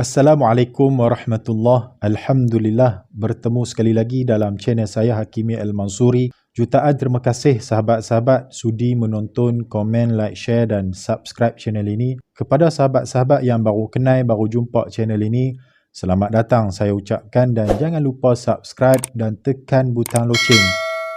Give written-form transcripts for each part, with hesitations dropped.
Assalamualaikum warahmatullahi. Alhamdulillah, bertemu sekali lagi dalam channel saya Hakimi Al-Mansuri. Jutaan terima kasih sahabat-sahabat sudi menonton, komen, like, share dan subscribe channel ini. Kepada sahabat-sahabat yang baru kenal, baru jumpa channel ini, selamat datang saya ucapkan, dan jangan lupa subscribe dan tekan butang loceng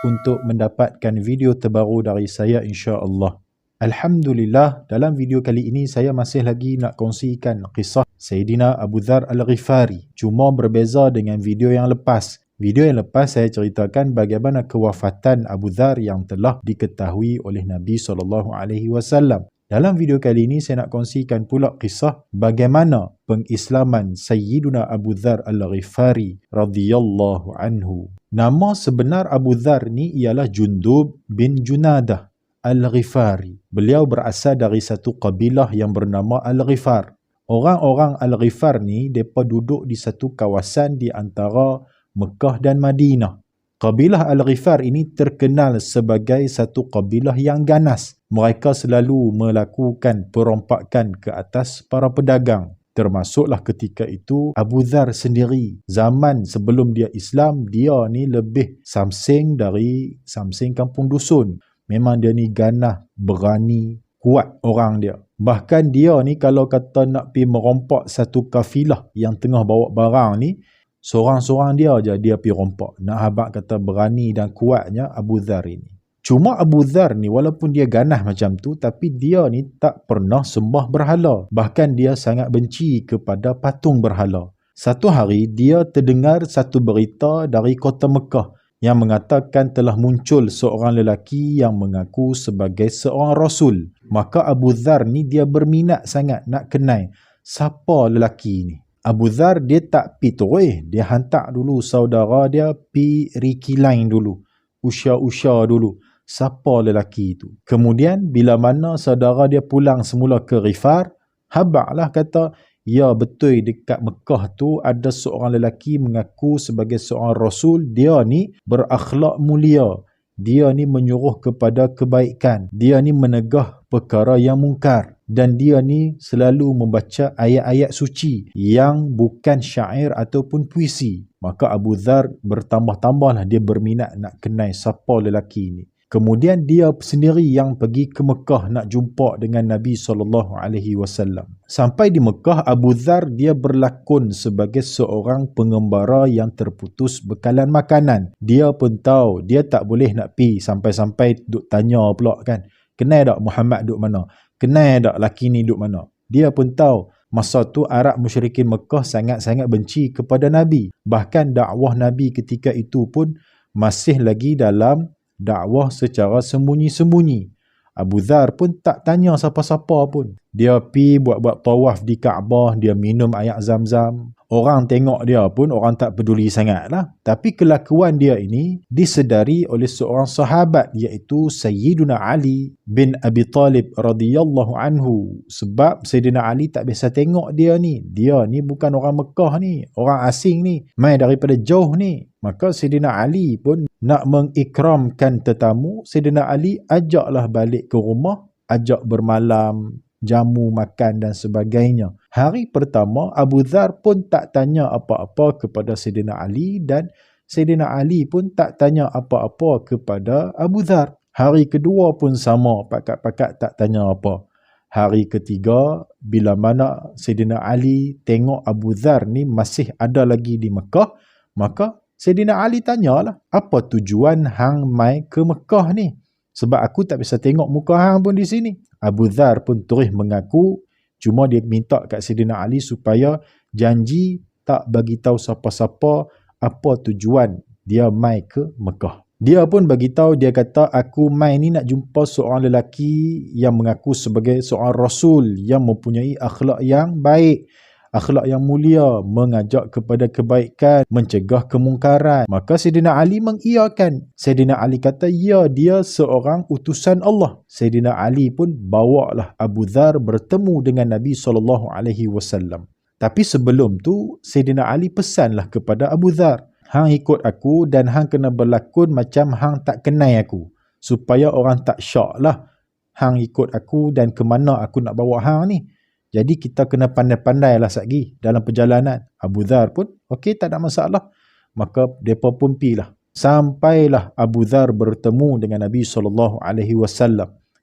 untuk mendapatkan video terbaru dari saya insya-Allah. Alhamdulillah, dalam video kali ini saya masih lagi nak kongsikan kisah Sayyidina Abu Dzar Al-Ghifari. Cuma berbeza dengan video yang lepas. Video yang lepas saya ceritakan bagaimana kewafatan Abu Dzar yang telah diketahui oleh Nabi SAW. Dalam video kali ini saya nak kongsikan pula kisah bagaimana pengislaman Sayyidina Abu Dzar Al-Ghifari radhiyallahu anhu. Nama sebenar Abu Dzar ni ialah Jundub bin Junadah Al-Ghifari. Beliau berasal dari satu kabilah yang bernama Al-Ghifar. Orang-orang Al-Ghifar ni, mereka duduk di satu kawasan di antara Mekah dan Madinah. Kabilah Al-Ghifar ini terkenal sebagai satu kabilah yang ganas. Mereka selalu melakukan perompakan ke atas para pedagang. Termasuklah ketika itu Abu Dzar sendiri. Zaman sebelum dia Islam, dia ni lebih samsing dari samsing kampung dusun. Memang dia ni ganah, berani, kuat orang dia. Bahkan dia ni kalau kata nak pergi merompak satu kafilah yang tengah bawa barang ni, seorang-seorang dia je dia pergi rompak. Nak habaq kata berani dan kuatnya Abu Dzar ini. Cuma Abu Dzar ni walaupun dia ganah macam tu, tapi dia ni tak pernah sembah berhala. Bahkan dia sangat benci kepada patung berhala. Satu hari dia terdengar satu berita dari kota Mekah yang mengatakan telah muncul seorang lelaki yang mengaku sebagai seorang Rasul. Maka Abu Dzar ni dia berminat sangat nak kenal siapa lelaki ni. Abu Dzar dia tak pi terus, dia hantar dulu saudara dia pi rikilain dulu, usya-usya dulu siapa lelaki itu. Kemudian bila mana saudara dia pulang semula ke Ghifar, habaqlah kata, ya betul dekat Mekah tu ada seorang lelaki mengaku sebagai seorang Rasul. Dia ni berakhlak mulia. Dia ni menyuruh kepada kebaikan. Dia ni menegah perkara yang mungkar. Dan dia ni selalu membaca ayat-ayat suci yang bukan syair ataupun puisi. Maka Abu Dzar bertambah-tambahlah dia berminat nak kenal siapa lelaki ni. Kemudian dia sendiri yang pergi ke Mekah nak jumpa dengan Nabi SAW. Sampai di Mekah, Abu Dzar dia berlakon sebagai seorang pengembara yang terputus bekalan makanan. Dia pun tahu, dia tak boleh nak pi sampai-sampai duk tanya pula kan. Kenal tak Muhammad duk mana? Kenal tak laki ni duk mana? Dia pun tahu, masa tu Arab musyrikin Mekah sangat-sangat benci kepada Nabi. Bahkan dakwah Nabi ketika itu pun masih lagi dalam dakwah secara sembunyi-sembunyi. Abu Dzar pun tak tanya siapa-siapa pun. Dia pi buat-buat tawaf di Kaabah, dia minum air Zam-Zam. Orang tengok dia pun orang tak peduli sangat lah. Tapi kelakuan dia ini disedari oleh seorang sahabat, iaitu Sayyidina Ali bin Abi Talib radhiyallahu anhu. Sebab Sayyidina Ali tak biasa tengok dia ni. Dia ni bukan orang Mekah ni, orang asing ni, mai daripada jauh ni. Maka Sayyidina Ali pun nak mengikramkan tetamu. Sayyidina Ali ajaklah balik ke rumah, ajak bermalam, jamu makan dan sebagainya. Hari pertama Abu Dzar pun tak tanya apa-apa kepada Sayyidina Ali, dan Sayyidina Ali pun tak tanya apa-apa kepada Abu Dzar. Hari kedua pun sama, pakat-pakat tak tanya apa. Hari ketiga, bila mana Sayyidina Ali tengok Abu Dzar ni masih ada lagi di Mekah, maka Sayyidina Ali tanyalah, apa tujuan hang mai ke Mekah ni? Sebab aku tak bisa tengok muka hang pun di sini. Abu Dzar pun terus mengaku, cuma dia minta kat Sayyidina Ali supaya janji tak bagi tahu siapa-siapa apa tujuan dia mai ke Mekah. Dia pun bagi tahu, dia kata, aku mai ni nak jumpa seorang lelaki yang mengaku sebagai seorang Rasul yang mempunyai akhlak yang baik, akhlak yang mulia, mengajak kepada kebaikan, mencegah kemungkaran. Maka Sayyidina Ali mengiyakan. Sayyidina Ali kata, ya, dia seorang utusan Allah. Sayyidina Ali pun bawalah Abu Dzar bertemu dengan Nabi SAW. Tapi sebelum tu, Sayyidina Ali pesanlah kepada Abu Dzar, hang ikut aku dan hang kena berlakon macam hang tak kenal aku, supaya orang tak syak lah hang ikut aku dan ke mana aku nak bawa hang ni. Jadi kita kena pandai-pandai lah sagi dalam perjalanan. Abu Dhar pun, okey, tak ada masalah. Maka mereka pun pergilah. Sampailah Abu Dhar bertemu dengan Nabi SAW.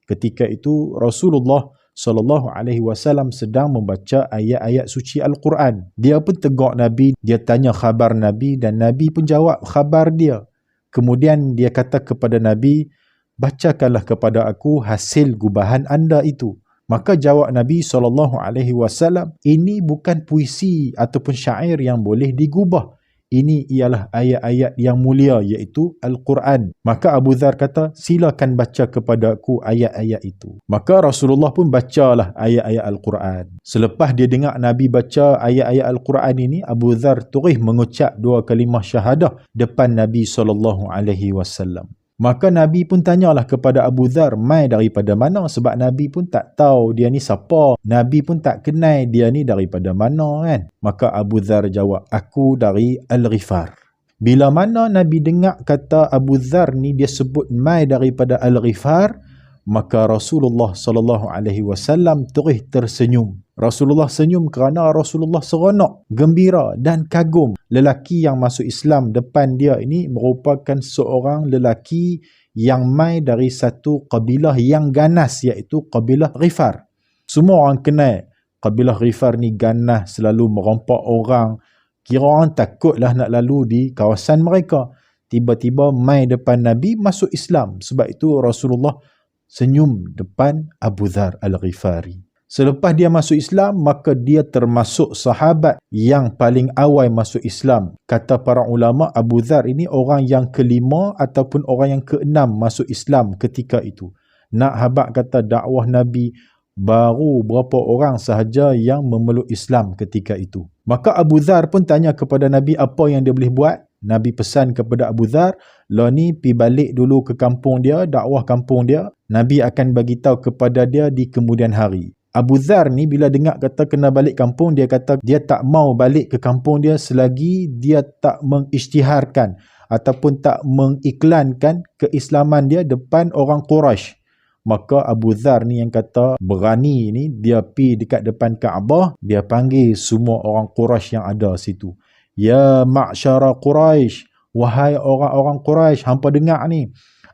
Ketika itu Rasulullah SAW sedang membaca ayat-ayat suci Al-Quran. Dia pun tegur Nabi, dia tanya khabar Nabi dan Nabi pun jawab khabar dia. Kemudian dia kata kepada Nabi, bacakanlah kepada aku hasil gubahan anda itu. Maka jawab Nabi SAW, ini bukan puisi ataupun syair yang boleh digubah. Ini ialah ayat-ayat yang mulia, iaitu Al-Quran. Maka Abu Dhar kata, silakan baca kepada aku ayat-ayat itu. Maka Rasulullah pun bacalah ayat-ayat Al-Quran. Selepas dia dengar Nabi baca ayat-ayat Al-Quran ini, Abu Dhar terus mengucap 2 kalimah syahadah depan Nabi SAW. Maka Nabi pun tanyalah kepada Abu Dhar, mai daripada mana? Sebab Nabi pun tak tahu dia ni siapa. Nabi pun tak kenal dia ni daripada mana kan. Maka Abu Dhar jawab, aku dari Al-Ghifar. Bila mana Nabi dengar kata Abu Dhar ni dia sebut mai daripada Al-Ghifar, maka Rasulullah SAW terus tersenyum. Rasulullah senyum kerana Rasulullah seronok, gembira dan kagum. Lelaki yang masuk Islam depan dia ini merupakan seorang lelaki yang mai dari satu kabilah yang ganas, iaitu kabilah Ghifar. Semua orang kenal kabilah Ghifar ni ganas, selalu merompak orang. Kira orang takutlah nak lalu di kawasan mereka. Tiba-tiba mai depan Nabi masuk Islam. Sebab itu Rasulullah senyum depan Abu Dhar Al-Ghifari. Selepas dia masuk Islam, maka dia termasuk sahabat yang paling awal masuk Islam. Kata para ulama, Abu Dhar ini orang yang kelima ataupun orang yang keenam masuk Islam ketika itu. Nak habaq kata dakwah Nabi, baru berapa orang sahaja yang memeluk Islam ketika itu. Maka Abu Dhar pun tanya kepada Nabi apa yang dia boleh buat. Nabi pesan kepada Abu Dhar, lo ni pi balik dulu ke kampung dia, dakwah kampung dia. Nabi akan bagi tahu kepada dia di kemudian hari. Abu Dhar ni bila dengar kata kena balik kampung, dia kata dia tak mau balik ke kampung dia selagi dia tak mengisytiharkan ataupun tak mengiklankan keislaman dia depan orang Quraisy. Maka Abu Dhar ni yang kata berani ni, dia pi dekat depan Kaabah, dia panggil semua orang Quraisy yang ada situ. Ya ma'syara Quraisy, wahai orang-orang Quraisy, hampa dengar ni.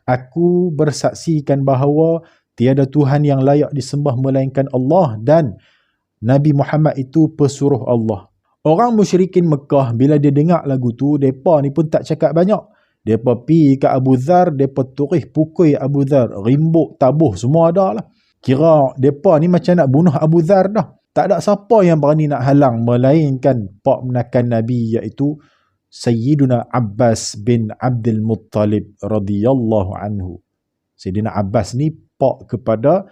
Aku bersaksikan bahawa tiada Tuhan yang layak disembah melainkan Allah dan Nabi Muhammad itu pesuruh Allah. Orang musyrikin Mekah bila dia dengar lagu tu, mereka ni pun tak cakap banyak. Mereka pergi ke Abu Dhar, mereka turis pukul Abu Dhar, rimbuk, tabuh, semua ada lah. Kira mereka ni macam nak bunuh Abu Dhar dah. Tak ada siapa yang berani nak halang melainkan pak menakan Nabi, iaitu Sayyiduna Abbas bin Abdul Muttalib radhiyallahu anhu. Sayyidina Abbas ni pak kepada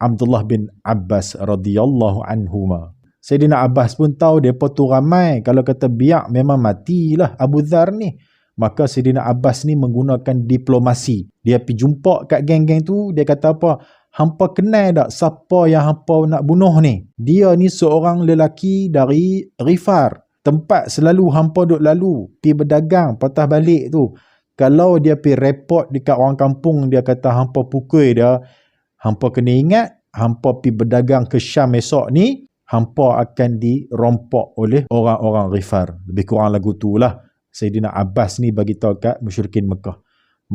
Abdullah bin Abbas radhiyallahu anhuma. Sayyidina Abbas pun tahu depa tu ramai, kalau kata biak memang matilah Abu Dhar ni. Maka Sayyidina Abbas ni menggunakan diplomasi. Dia pergi jumpa kat geng-geng tu, dia kata apa? Hampa kenal tak siapa yang hampa nak bunuh ni? Dia ni seorang lelaki dari Ghifar. Tempat selalu hampa duk lalu, pergi berdagang, patah balik tu. Kalau dia pergi report dekat orang kampung, dia kata hampa pukul dia, hampa kena ingat, hampa pergi berdagang ke Syam esok ni, hampa akan dirompak oleh orang-orang Ghifar. Lebih kurang lagu tu lah Sayyidina Abbas ni bagi tahu kat musyrikin Mekah.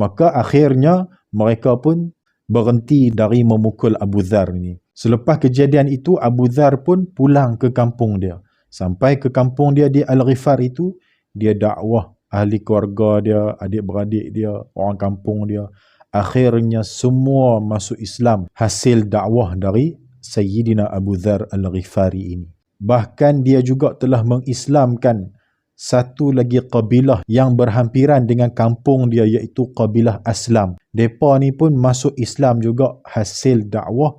Maka akhirnya mereka pun berhenti dari memukul Abu Dhar ni. Selepas kejadian itu, Abu Dhar pun pulang ke kampung dia. Sampai ke kampung dia di Al-Ghifar itu, dia dakwah ahli keluarga dia, adik-beradik dia, orang kampung dia. Akhirnya semua masuk Islam hasil dakwah dari Sayyidina Abu Dhar Al-Ghifari ini. Bahkan dia juga telah mengislamkan satu lagi kabilah yang berhampiran dengan kampung dia, iaitu kabilah Aslam. Mereka ni pun masuk Islam juga hasil dakwah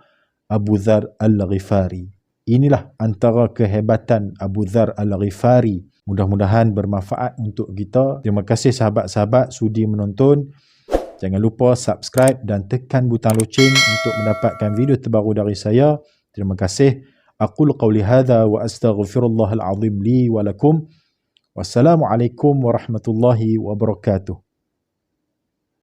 Abu Dhar Al-Ghifari. Inilah antara kehebatan Abu Dhar Al-Ghifari. Mudah-mudahan bermanfaat untuk kita. Terima kasih sahabat-sahabat sudi menonton. Jangan lupa subscribe dan tekan butang loceng untuk mendapatkan video terbaru dari saya. Terima kasih. Aqulu qawli hadha wa astaghfirullahal azim li wa lakum. Wassalamualaikum warahmatullahi wabarakatuh.